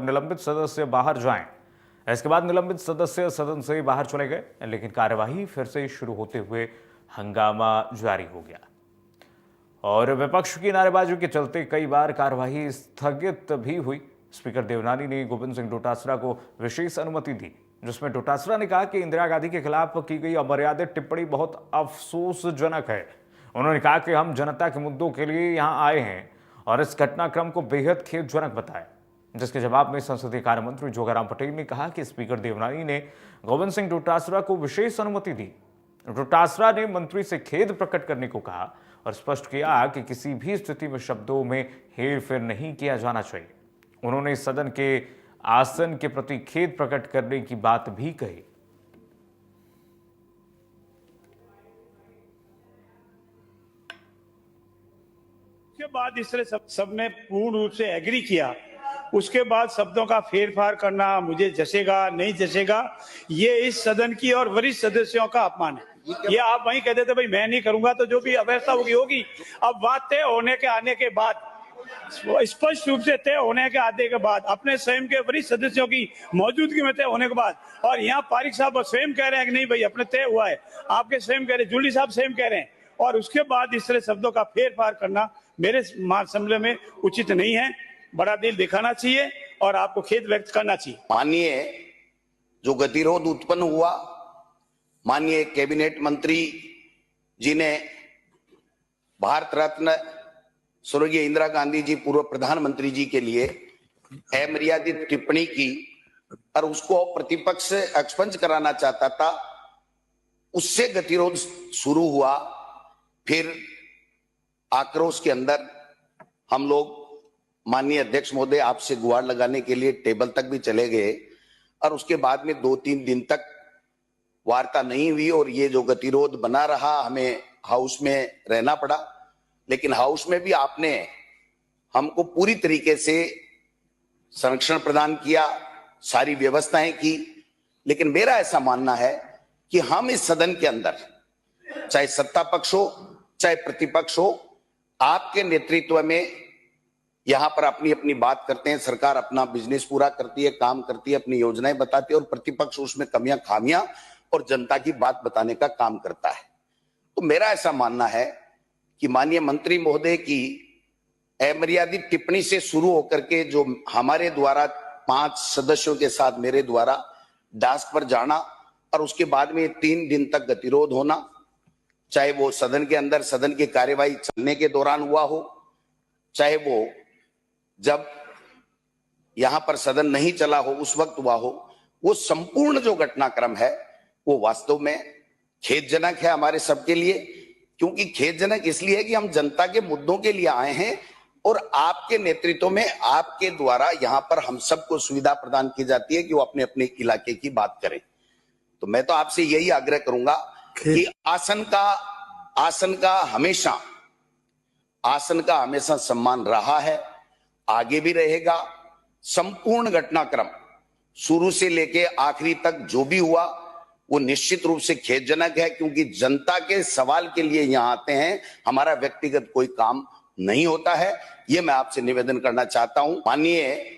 निलंबित सदस्य बाहर जाएं। इसके बाद निलंबित सदस्य सदन से बाहर चले गए, लेकिन कार्यवाही फिर से शुरू होते हुए हंगामा जारी हो गया और विपक्ष की नारेबाजी के चलते कई बार कार्यवाही स्थगित भी हुई। स्पीकर देवनानी ने गोविंद सिंह डोटासरा को विशेष अनुमति दी, जिसमें डोटासरा ने कहा कि इंदिरा गांधी के खिलाफ की गई अमर्यादित टिप्पणी बहुत अफसोसजनक है। उन्होंने कहा कि हम जनता के मुद्दों के लिए यहां आए हैं और इस घटनाक्रम को बेहद खेदजनक बताया, जिसके जवाब में संसदीय कार्य मंत्री जोगाराम पटेल ने कहा कि स्पीकर देवनानी ने गोविंद सिंह डोटासरा को विशेष अनुमति दी। डोटासरा ने मंत्री से खेद प्रकट करने को कहा और स्पष्ट किया कि किसी भी स्थिति में शब्दों में हेरफेर नहीं किया जाना चाहिए। उन्होंने सदन के आसन के प्रति खेद प्रकट करने की बात भी कही। उसके बाद इस तरह सबने पूर्ण रूप से एग्री किया। उसके बाद शब्दों का फेरफार करना मुझे जचेगा नहीं जचेगा, ये इस सदन की और वरिष्ठ सदस्यों का अपमान है। ये आप वहीं कहते थे भाई मैं नहीं करूंगा, तो जो भी अव्यवस्था होगी होगी। अब बात तय होने के आने के बाद, स्पष्ट रूप से तय होने के आने के बाद, अपने स्वयं के वरिष्ठ सदस्यों की मौजूदगी में तय होने के बाद, और यहाँ पारिक साहब स्वयं कह रहे हैं कि नहीं भाई अपने तय हुआ है, आपके स्वयं कह रहे हैं, जूली साहब स्वयं कह रहे हैं, और उसके बाद इस तरह शब्दों का फेरफार करना मेरे समझ में उचित नहीं है। बड़ा दिल दिखाना चाहिए और आपको खेद व्यक्त करना चाहिए। माननीय जो गतिरोध उत्पन्न हुआ, माननीय कैबिनेट मंत्री जी ने भारत रत्न स्वर्गीय इंदिरा गांधी जी पूर्व प्रधानमंत्री जी के लिए अमर्यादित टिप्पणी की और उसको प्रतिपक्ष एक्सपंज कराना चाहता था, उससे गतिरोध शुरू हुआ। फिर आक्रोश के अंदर हम लोग माननीय अध्यक्ष महोदय आपसे गुहार लगाने के लिए टेबल तक भी चले गए और उसके बाद में 2-3 दिन तक वार्ता नहीं हुई और ये जो गतिरोध बना रहा, हमें हाउस में रहना पड़ा। लेकिन हाउस में भी आपने हमको पूरी तरीके से संरक्षण प्रदान किया, सारी व्यवस्थाएं की। लेकिन मेरा ऐसा मानना है कि हम इस सदन के अंदर, चाहे सत्ता पक्ष हो चाहे प्रतिपक्ष हो, आपके नेतृत्व में यहां पर अपनी अपनी बात करते हैं। सरकार अपना बिजनेस पूरा करती है, काम करती है, अपनी योजनाएं बताती है और प्रतिपक्ष उसमें कमियां खामियां और जनता की बात बताने का काम करता है। तो मेरा ऐसा मानना है कि माननीय मंत्री महोदय की अमर्यादित टिप्पणी से शुरू होकर के जो हमारे द्वारा 5 सदस्यों के साथ मेरे द्वारा डास्क पर जाना और उसके बाद में 3 दिन तक गतिरोध होना, चाहे वो सदन के अंदर सदन की कार्यवाही चलने के दौरान हुआ हो, चाहे वो जब यहां पर सदन नहीं चला हो उस वक्त हुआ हो, वो संपूर्ण जो घटनाक्रम है वो वास्तव में खेदजनक है हमारे सबके लिए। क्योंकि खेदजनक इसलिए है कि हम जनता के मुद्दों के लिए आए हैं और आपके नेतृत्व में आपके द्वारा यहां पर हम सबको सुविधा प्रदान की जाती है कि वो अपने अपने इलाके की बात करें। तो मैं तो आपसे यही आग्रह करूंगा कि आसन का हमेशा सम्मान रहा है, आगे भी रहेगा। संपूर्ण घटनाक्रम शुरू से लेके आखिरी तक जो भी हुआ वो निश्चित रूप से खेदजनक है, क्योंकि जनता के सवाल के लिए यहां आते हैं, हमारा व्यक्तिगत कोई काम नहीं होता है। ये मैं आपसे निवेदन करना चाहता हूं। माननीय